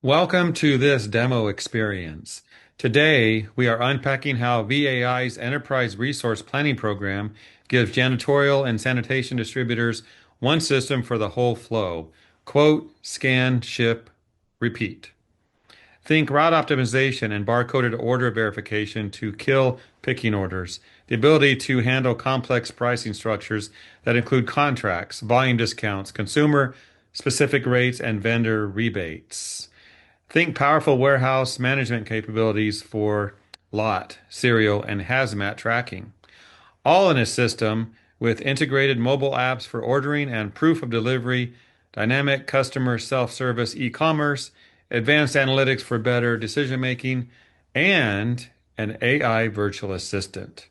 Welcome to this demo experience. Today, we are unpacking how VAI's Enterprise Resource Planning Program gives janitorial and sanitation distributors one system for the whole flow. Quote, scan, ship, repeat. Think route optimization and barcoded order verification to kill picking orders. The ability to handle complex pricing structures that include contracts, volume discounts, consumer specific rates, and vendor rebates. Think powerful warehouse management capabilities for lot, serial, and hazmat tracking, all in a system with integrated mobile apps for ordering and proof of delivery, dynamic customer self-service e-commerce, advanced analytics for better decision making, and an AI virtual assistant.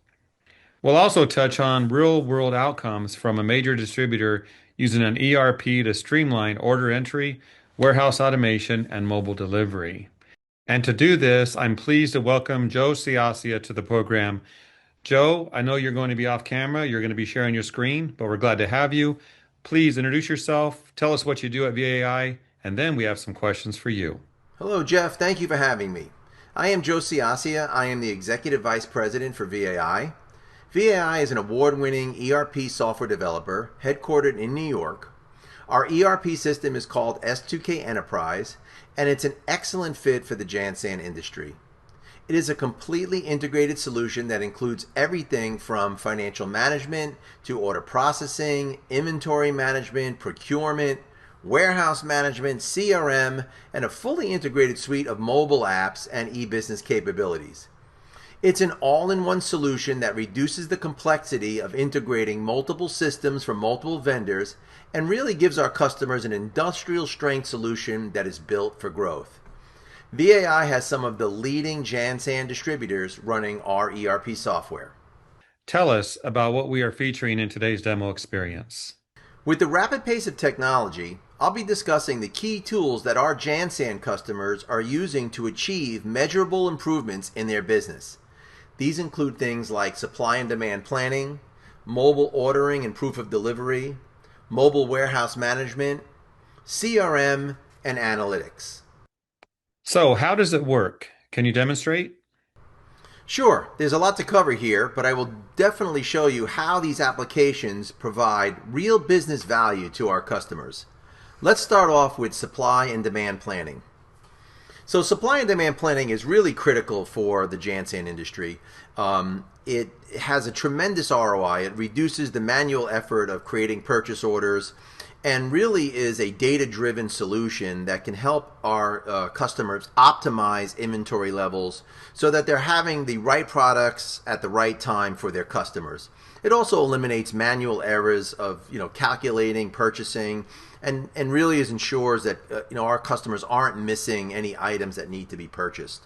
We'll also touch on real-world outcomes from a major distributor using an ERP to streamline order entry, warehouse automation, and mobile delivery. And to do this, I'm pleased to welcome Joe Ciacia to the program. Joe, I know you're going to be off camera. You're going to be sharing your screen, but we're glad to have you. Please introduce yourself, tell us what you do at VAI, and then we have some questions for you. Hello, Jeff. Thank you for having me. I am Joe Ciacia. I am the Executive Vice President for VAI. VAI is an award-winning ERP software developer headquartered in New York. Our ERP system is called S2K Enterprise, and it's an excellent fit for the Jansan industry. It is a completely integrated solution that includes everything from financial management to order processing, inventory management, procurement, warehouse management, CRM, and a fully integrated suite of mobile apps and e-business capabilities. It's an all-in-one solution that reduces the complexity of integrating multiple systems from multiple vendors and really gives our customers an industrial-strength solution that is built for growth. VAI has some of the leading Jansan distributors running our ERP software. Tell us about what we are featuring in today's demo experience. With the rapid pace of technology, I'll be discussing the key tools that our Jansan customers are using to achieve measurable improvements in their business. These include things like supply and demand planning, mobile ordering and proof of delivery, mobile warehouse management, CRM, and analytics. So, how does it work? Can you demonstrate? Sure, there's a lot to cover here, but I will definitely show you how these applications provide real business value to our customers. Let's start off with supply and demand planning. So supply and demand planning is really critical for the Jansan industry. It has a tremendous ROI. It reduces the manual effort of creating purchase orders and really is a data-driven solution that can help our customers optimize inventory levels so that they're having the right products at the right time for their customers. It also eliminates manual errors of calculating, purchasing, and really ensures that our customers aren't missing any items that need to be purchased.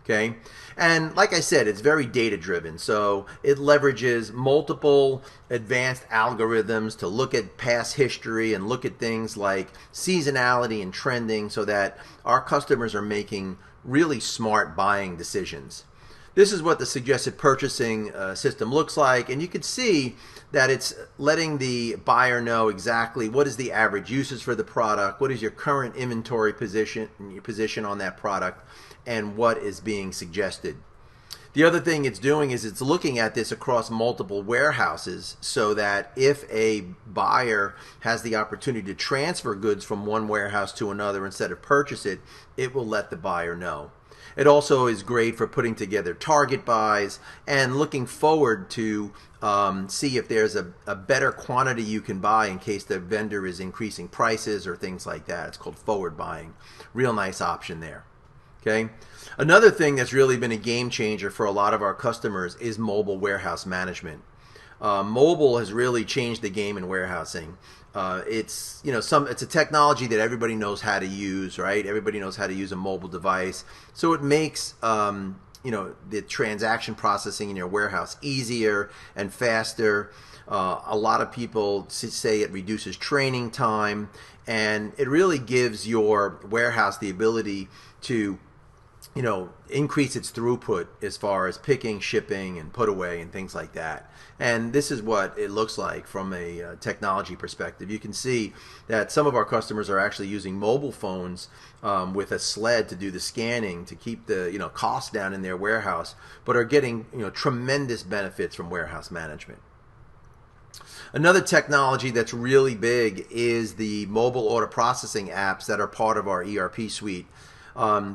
Okay, and like I said, it's very data driven, so it leverages multiple advanced algorithms to look at past history and look at things like seasonality and trending so that our customers are making really smart buying decisions. This is what the suggested purchasing system looks like, and you can see that it's letting the buyer know exactly what is the average usage for the product, what is your current inventory position on that product, and what is being suggested. The other thing it's doing is it's looking at this across multiple warehouses so that if a buyer has the opportunity to transfer goods from one warehouse to another instead of purchase it, it will let the buyer know. It also is great for putting together target buys and looking forward to see if there's a better quantity you can buy in case the vendor is increasing prices or things like that. It's called forward buying. Real nice option there. Okay. Another thing that's really been a game changer for a lot of our customers is mobile warehouse management. Mobile has really changed the game in warehousing. It's a technology that everybody knows how to use, right? Everybody knows how to use a mobile device, so it makes the transaction processing in your warehouse easier and faster. A lot of people say it reduces training time, and it really gives your warehouse the ability to increase its throughput as far as picking, shipping, and put away and things like that. And this is what it looks like from a technology perspective. You can see that some of our customers are actually using mobile phones with a sled to do the scanning to keep the costs down in their warehouse, but are getting tremendous benefits from warehouse management. Another technology that's really big is the mobile order processing apps that are part of our ERP suite.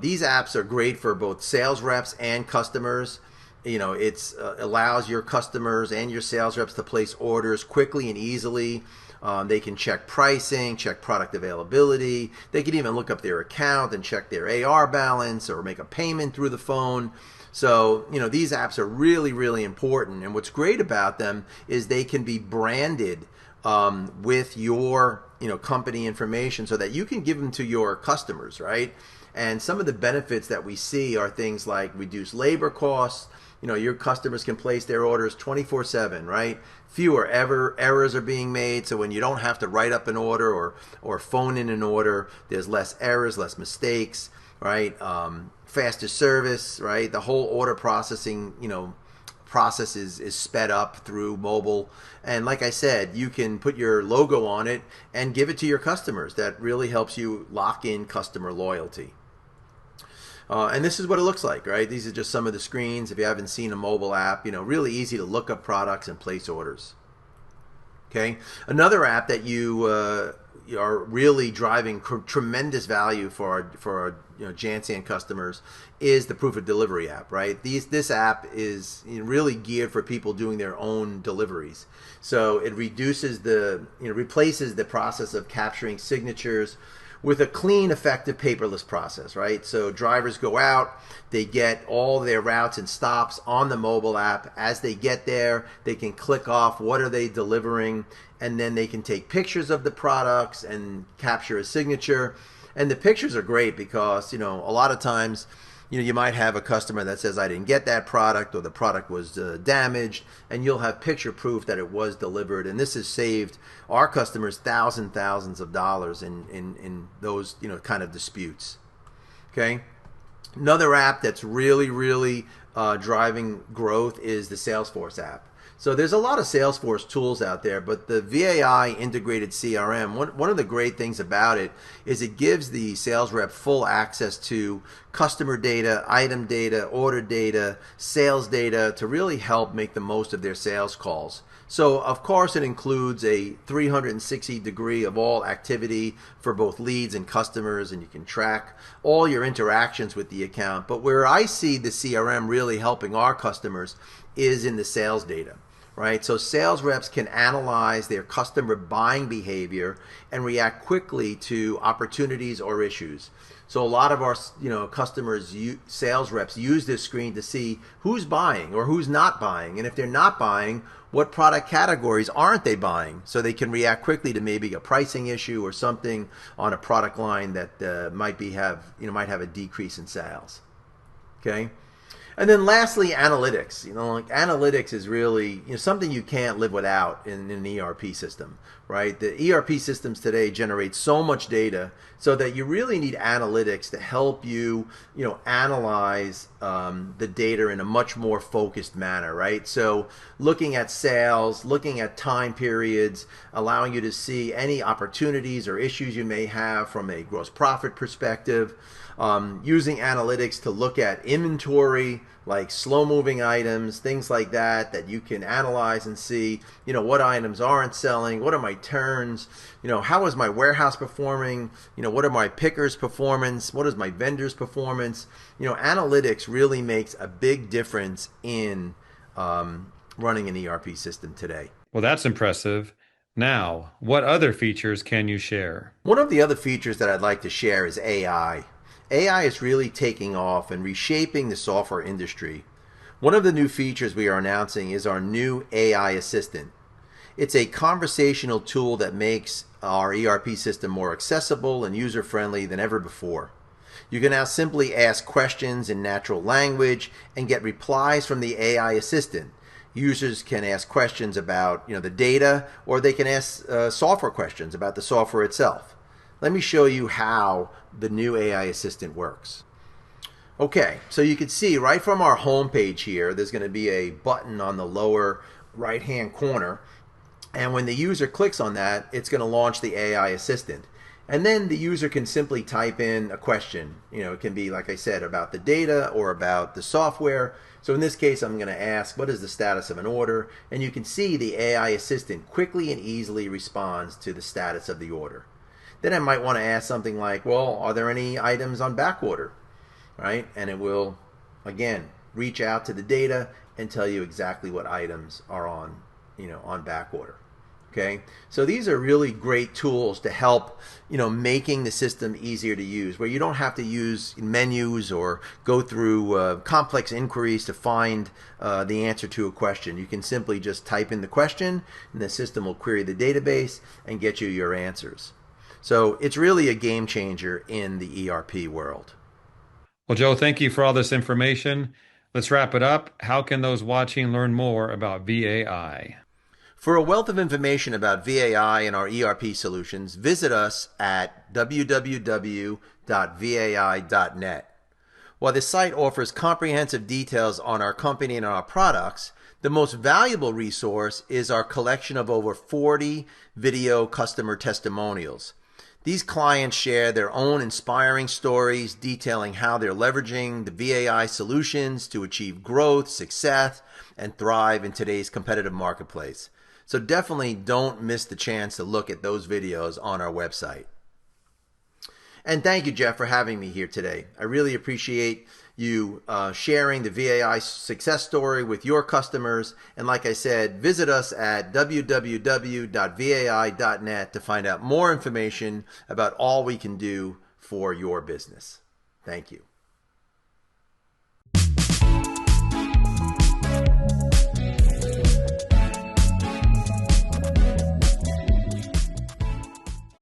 These apps are great for both sales reps and customers. It allows your customers and your sales reps to place orders quickly and easily. They can check pricing, check product availability. They can even look up their account and check their AR balance or make a payment through the phone. So, these apps are really, really important. And what's great about them is they can be branded with your, company information so that you can give them to your customers, right? And some of the benefits that we see are things like reduced labor costs. Your customers can place their orders 24/7, right? Fewer errors are being made, so when you don't have to write up an order or phone in an order, there's less errors, less mistakes, right? Faster service, right? The whole order processing, process is sped up through mobile. And like I said, you can put your logo on it and give it to your customers. That really helps you lock in customer loyalty. And this is what it looks like, right? These are just some of the screens. If you haven't seen a mobile app, really easy to look up products and place orders. Okay. Another app that you are really driving tremendous value for our Janssen customers is the Proof of Delivery app, right? This app is really geared for people doing their own deliveries. So it replaces the process of capturing signatures with a clean, effective, paperless process, right? So drivers go out, they get all their routes and stops on the mobile app. As they get there, they can click off what are they delivering, and then they can take pictures of the products and capture a signature. And the pictures are great because, a lot of times, you might have a customer that says, I didn't get that product, or the product was damaged, and you'll have picture proof that it was delivered. And this has saved our customers thousands of dollars in those, kind of disputes. Okay. Another app that's really driving growth is the Salesforce app. So there's a lot of Salesforce tools out there, but the VAI integrated CRM, one of the great things about it is it gives the sales rep full access to customer data, item data, order data, sales data to really help make the most of their sales calls. So of course it includes a 360 degree of all activity for both leads and customers, and you can track all your interactions with the account. But where I see the CRM really helping our customers is in the sales data. Right? So sales reps can analyze their customer buying behavior and react quickly to opportunities or issues. So a lot of our customers, sales reps use this screen to see who's buying or who's not buying. And if they're not buying, what product categories aren't they buying? So they can react quickly to maybe a pricing issue or something on a product line that might have a decrease in sales. Okay? And then lastly, analytics. Analytics is really something you can't live without in an ERP system, right? The ERP systems today generate so much data so that you really need analytics to help you, analyze the data in a much more focused manner, right? So looking at sales, looking at time periods, allowing you to see any opportunities or issues you may have from a gross profit perspective. Using analytics to look at inventory, like slow-moving items, things like that you can analyze and see, what items aren't selling, what are my turns, how is my warehouse performing, what are my pickers' performance, what is my vendors' performance. Analytics really makes a big difference in running an ERP system today. Well, that's impressive. Now, what other features can you share? One of the other features that I'd like to share is AI. AI is really taking off and reshaping the software industry. One of the new features we are announcing is our new AI assistant. It's a conversational tool that makes our ERP system more accessible and user-friendly than ever before. You can now simply ask questions in natural language and get replies from the AI assistant. Users can ask questions about the data, or they can ask software questions about the software itself. Let me show you how the new AI assistant works. Okay, so you can see right from our home page here, there's going to be a button on the lower right hand corner. And when the user clicks on that, it's going to launch the AI assistant. And then the user can simply type in a question. It can be, like I said, about the data or about the software. So in this case, I'm going to ask, what is the status of an order? And you can see the AI assistant quickly and easily responds to the status of the order. Then I might want to ask something like, well, are there any items on back order? Right? And it will, again, reach out to the data and tell you exactly what items are on back order. Okay, so these are really great tools to help, making the system easier to use, where you don't have to use menus or go through complex inquiries to find the answer to a question. You can simply just type in the question, and the system will query the database and get you your answers. So it's really a game changer in the ERP world. Well, Joe, thank you for all this information. Let's wrap it up. How can those watching learn more about VAI? For a wealth of information about VAI and our ERP solutions, visit us at www.vai.net. While the site offers comprehensive details on our company and our products, the most valuable resource is our collection of over 40 video customer testimonials. These clients share their own inspiring stories detailing how they're leveraging the VAI solutions to achieve growth, success, and thrive in today's competitive marketplace. So definitely don't miss the chance to look at those videos on our website. And thank you, Jeff, for having me here today. I really appreciate you sharing the VAI success story with your customers. And like I said, visit us at www.vai.net to find out more information about all we can do for your business. Thank you.